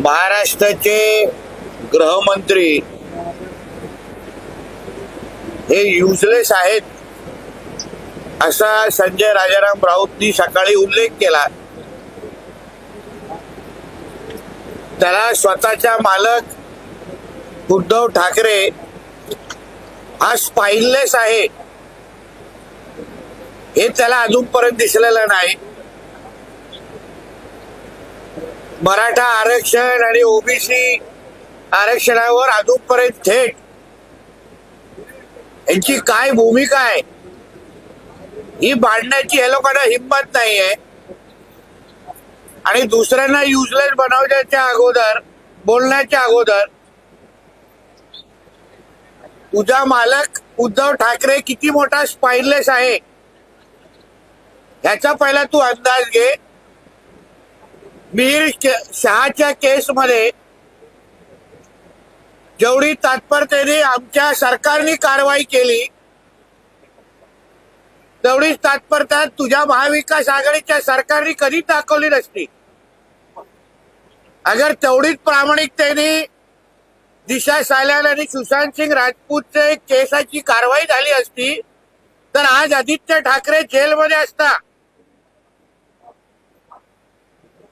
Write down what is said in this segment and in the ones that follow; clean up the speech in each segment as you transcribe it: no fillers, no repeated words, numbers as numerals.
महाराष्ट्राचे गृहमंत्री हे युजलेस आहेत असा संजय राजाराम राऊतनी सकाळी उल्लेख केला. त्याला स्वतःचा मालक उद्धव ठाकरे हा स्पाइनलेस आहे हे त्याला अजूनपर्यंत दिसलेलं नाही. मराठा आरक्षण आणि ओबीसी आरक्षणावर अजूनपर्यंत थेट यांची काय भूमिका आहे ही मांडण्याची या लोकांना हिंमत नाहीये. आणि दुसऱ्यांना युजलेस बनवण्याच्या अगोदर बोलण्याच्या अगोदर तुझा मालक उद्धव ठाकरे किती मोठा स्पाइनलेस आहे ह्याचा पहिला तू अंदाज घे. मिहिर शहाच्या केसमध्ये जेवढी तात्परतेने आमच्या सरकारने कारवाई केली तेवढीच तात्परता तुझ्या महाविकास आघाडीच्या सरकारने कधी दाखवली नसती. अगर तेवढीच प्रामाणिकतेने दिशा साल्यान आणि सुशांत सिंग राजपूतचे केसाची कारवाई झाली असती तर आज आदित्य ठाकरे जेलमध्ये असता.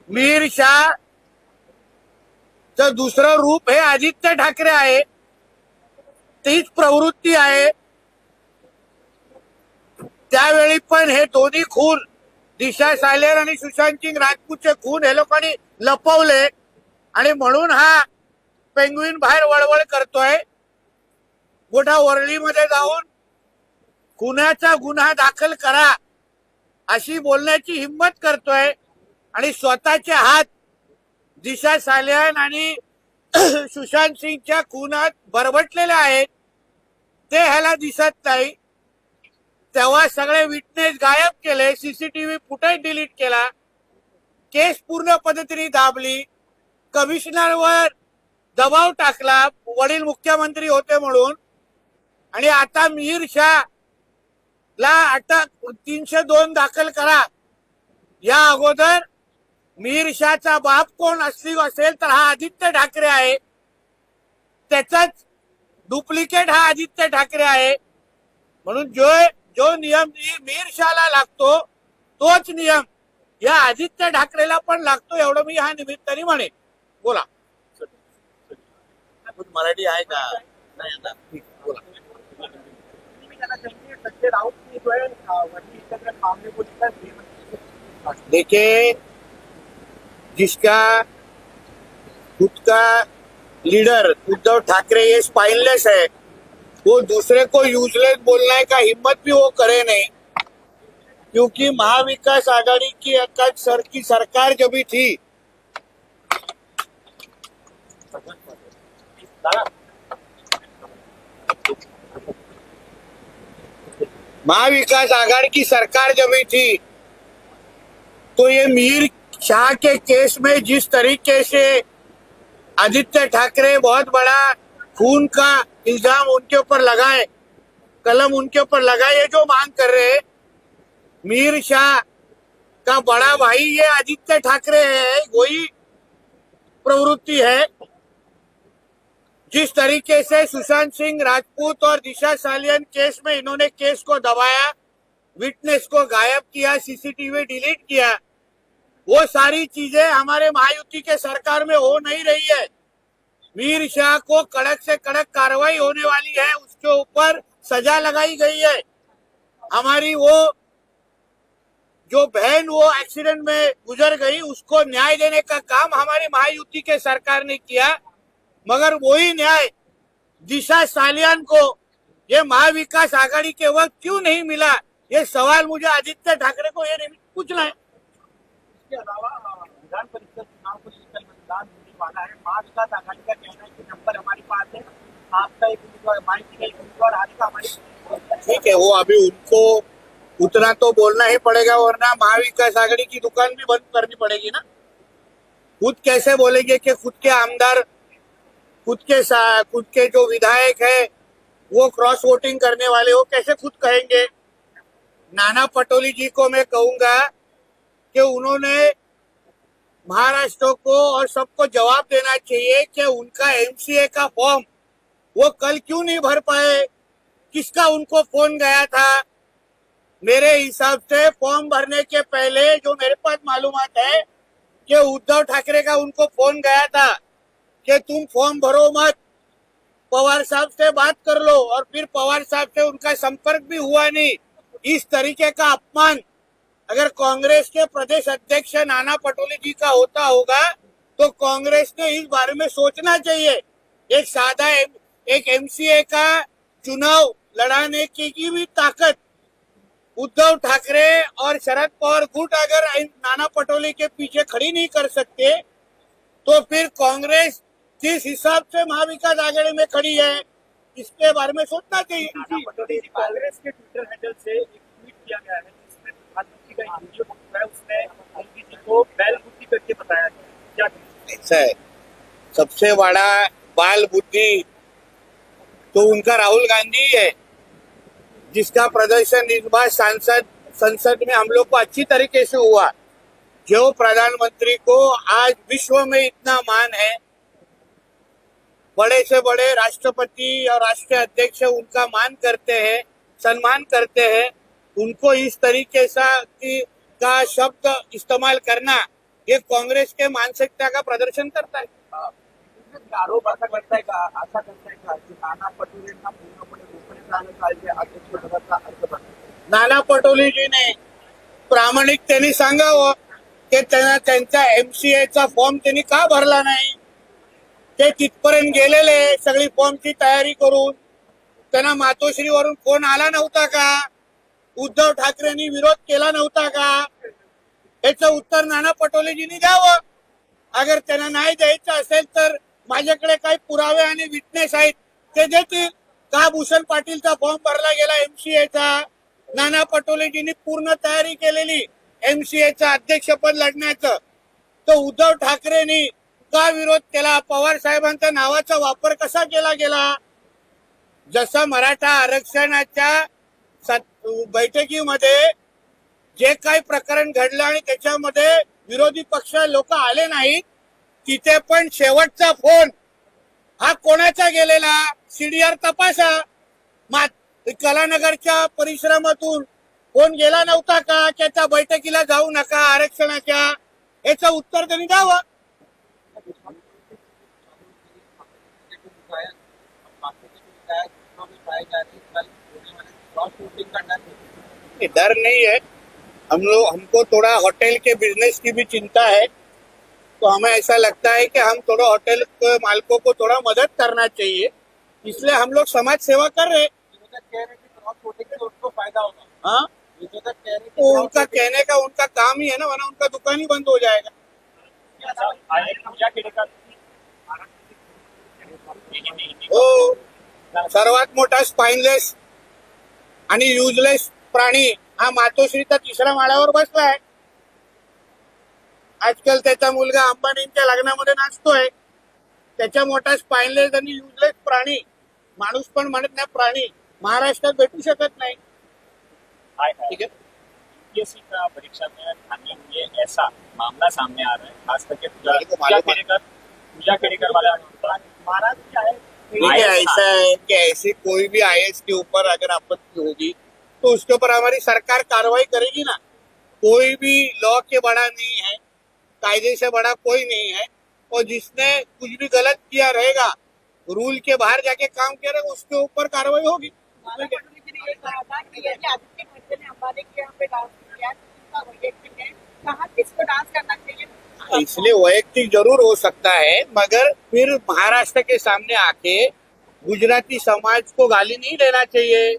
मिहिर शाह च दुसरं रूप हे आदित्य ठाकरे आहे. तीच प्रवृत्ती आहे. त्यावेळी पण हे दोन्ही खून दिशा सालेर आणि सुशांत सिंग राजपूतचे खून हे लोकांनी लपवले आणि म्हणून हा पेंग्विन बाहेर वळवळ करतोय. मोठा वरळीमध्ये जाऊन खुनाचा गुन्हा दाखल करा अशी बोलण्याची हिंमत करतोय आणि स्वतःचे हात दिशा सालियान आणि सुशांत सिंगच्या खुनात बरबटलेले आहेत ते ह्याला दिसत नाही. तेव्हा सगळे विटनेस गायब केले, सीसीटीव्ही फुटेज डिलीट केला, केस पूर्ण पद्धतीने दाबली, कमिशनरवर दबाव टाकला वडील मुख्यमंत्री होते म्हणून. आणि आता मिहिर शाह ला अटक 302 दाखल करा. या अगोदर मिहिर शाहचा बाप कोण असेल तर हा आदित्य ठाकरे आहे. त्याचाच डुप्लिकेट हा आदित्य ठाकरे आहे. म्हणून जो नियम मिहिर शाहला लागतो तोच नियम या आदित्य ठाकरेला पण लागतो एवढं मी ह्या निमित्ताने म्हणेन. बोला. मराठी आहे का नाही आता बोला. संजय राउत ने जो है वर्गीकरण मामले को लेकर देखिए, जिसका खुद का लीडर उद्धव ठाकरे ये स्पाइनलेस है वो दूसरे को यूजलेस बोलने का हिम्मत भी वो करे नहीं. क्योंकि महाविकास आघाड़ी की सरकार जब भी थी महाविकास आघाड़ी की सरकार जब भी थी तो ये मिहिर शाह के केस में जिस तरीके से आदित्य ठाकरे बहुत बड़ा खून का इल्जाम उनके ऊपर लगाए, कलम उनके ऊपर लगाए, ये जो मांग कर रहे हैं मिहिर शाह का बड़ा भाई ये आदित्य ठाकरे है. वही प्रवृत्ति है. जिस तरीके से सुशांत सिंह राजपूत और दिशा सालियन केस में इन्होंने केस को दबाया, विटनेस को गायब किया, सीसीटीवी डिलीट किया, वो सारी चीजें हमारे महायुति के सरकार में हो नहीं रही है. मिहिर शाह को कड़क से कड़क कार्रवाई होने वाली है. उसके ऊपर सजा लगाई गई है. हमारी वो जो बहन वो एक्सीडेंट में गुजर गई उसको न्याय देने का काम हमारी महायुति के सरकार ने किया. मगर वही न्याय दिशा सालियान को ये महाविकास आघाड़ी के वक्त क्यों नहीं मिला, ये सवाल मुझे आदित्य ठाकरे को ये पूछना है. इसके अलावा विधान परिषद चुनाव को लेकर मतदान होने वाला है. महाविकास आघाड़ी का कहना है कि नंबर हमारे पास है, आपका एक उम्मीदवार माइक का एक उम्मीदवार आने का हमारी. ठीक है, वो अभी उनको उतना तो बोलना ही पड़ेगा वरना महाविकास आघाड़ी की दुकान भी बंद करनी पड़ेगी ना. खुद कैसे बोलेंगे कि खुद के आमदार खुद के जो विधायक है वो क्रॉस वोटिंग करने वाले हो, कैसे खुद कहेंगे. नाना पटोली जी को मैं कहूंगा कि उन्होंने महाराष्ट्र को और सबको जवाब देना चाहिए कि उनका एमसीए का फॉर्म वो कल क्यों नहीं भर पाए, किसका उनको फोन गया था। मेरे हिसाब से फॉर्म भरने के पहले जो मेरे पास मालूमात है कि उद्धव ठाकरे का उनको फोन गया था कि तुम फॉर्म भरो मत, पवार साहब से बात कर लो, और फिर पवार साहब से उनका संपर्क भी हुआ नहीं। इस तरीके का अपमान अगर कांग्रेस के प्रदेश अध्यक्ष नाना पटोले जी का होता होगा तो कांग्रेस ने इस बारे में सोचना चाहिए। एक सादा एक एमसीए का चुनाव लड़ाने की भी ताकत उद्धव ठाकरे और शरद पवार गुट अगर नाना पटोले के पीछे खड़ी नहीं कर सकते तो फिर कांग्रेस जिस हिसाब से महाविकास आघाड़ी में खड़ी है इसके बारे में सोचना चाहिए। नाना पटोले जी, कांग्रेस के ट्विटर हैंडल से एक ट्वीट किया गया है जिसमें प्रधानमंत्री का एक वीडियो है, उसमें मोदी जी को बैल बुद्धि करके बताया गया। क्या ऐसा है, सबसे बड़ा बाल बुद्धि तो उनका राहुल गांधी है, जिसका प्रदर्शन इस बार संसद में हम लोग को अच्छी तरीके से हुआ। जो प्रधानमंत्री को आज विश्व में इतना मान है, बड़े से बड़े राष्ट्रपति और राष्ट्रीय अध्यक्ष उनका मान करते हैं, सम्मान करते हैं, उनको इस तरीके का शब्द इस्तेमाल करना ये कांग्रेस के मानसिकता का प्रदर्शन करता है। आरोप असा करताय का की नाना पटोलेंना पूर्णपणे मोकळे झालं पाहिजे अध्यक्षपदाचा अर्थ बनतो? नाना पटोले जी ने प्रामाणिकतेने सांगावं की त्यांचा एमसीएचा फॉर्म त्यांनी का भरला नाही। ते तिथपर्यंत गेलेले सगळी फॉर्मची तयारी करून, त्यांना मातोश्रीवरून फोन आला नव्हता का, उद्धव ठाकरेंनी विरोध केला नव्हता का, याचं उत्तर नाना पटोलेजींनी द्यावं। अगर त्यांना नाही द्यायचं असेल तर माझ्याकडे काही पुरावे आणि विटनेस आहेत ते देतील का भूषण पाटीलचा फॉर्म भरला गेला एमसीएचा, नाना पटोलेजींनी पूर्ण तयारी केलेली एमसीएचं अध्यक्षपद लढण्याचं, तो उद्धव ठाकरेंनी का विरोध केला, पवार साहेबांच्या नावाचा वापर कसा केला गेला। जसं मराठा आरक्षणाच्या बैठकीमध्ये जे काही प्रकरण घडलं आणि त्याच्यामध्ये विरोधी पक्ष लोक आले नाहीत, तिथे पण शेवटचा फोन हा कोणाचा गेलेला सीडीआर तपासा, कलानगरच्या परिसरामधून फोन गेला नव्हता का, त्याच्या बैठकीला जाऊ नका आरक्षणाच्या, याचं उत्तर त्यांनी द्यावं। डर नहीं है, हमको थोड़ा होटल के बिजनेस की भी चिंता है, तो हमें ऐसा लगता है कि हम थोड़ा होटल के मालिकों को थोड़ा मदद करना चाहिए, इसलिए हम लोग समाज सेवा कर रहे हैं। उसको फायदा होगा। हाँ, तो उनका कहने का उनका काम ही है ना, वरना उनका दुकान ही बंद हो जाएगा। हो, सर्वात मोठा स्पाइनलेस आणि युजलेस प्राणी हा मातोश्रीचा 3ऱ्या माळ्यावर बसलाय। आजकाल त्याचा मुलगा अंबानींच्या लग्नामध्ये नाचतोय। त्याच्या मोठा स्पाइनलेस आणि युजलेस प्राणी, माणूस पण म्हणत नाही प्राणी, महाराष्ट्रात भेटू शकत नाही। ठीक है, यूपीएससी का परीक्षा में खाने हुए ऐसा मामला सामने आ रहा है, खास करके पूजा केड़ेकर वाला महाराज क्या है। देखिए, ऐसा है कि ऐसी कोई भी आईएएस के ऊपर अगर आपत्ति होगी तो उसके ऊपर हमारी सरकार कार्रवाई करेगी ना। कोई भी लॉ के बड़ा नहीं है, कायदे से बड़ा कोई नहीं है, और जिसने कुछ भी गलत किया रहेगा, रूल के बाहर जाके काम किया रहेगा, उसके ऊपर कार्रवाई होगी। इसलिए वैयक्तिक जरूर हो सकता है, मगर फिर महाराष्ट्र के सामने आके गुजराती समाज को गाली नहीं देना चाहिए।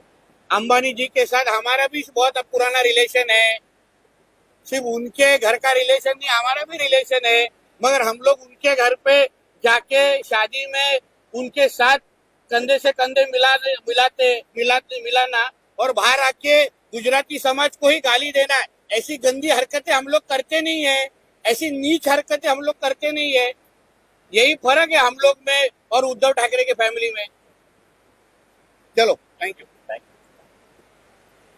अंबानी जी के साथ हमारा भी बहुत पुराना रिलेशन है, सिर्फ उनके घर का रिलेशन नहीं, हमारा भी रिलेशन है, मगर हम लोग उनके घर पे जाके शादी में उनके साथ कंधे से कंधे मिलाना और बाहर आके गुजराती समाज को ही गाली देना, ऐसी गंदी हरकतें हम लोग करते नहीं है, ऐसी नीच हरकतें हम लोग करते नहीं है। यही फर्क है हम लोग में और उद्धव ठाकरे के फैमिली में। चलो, थैंक यू।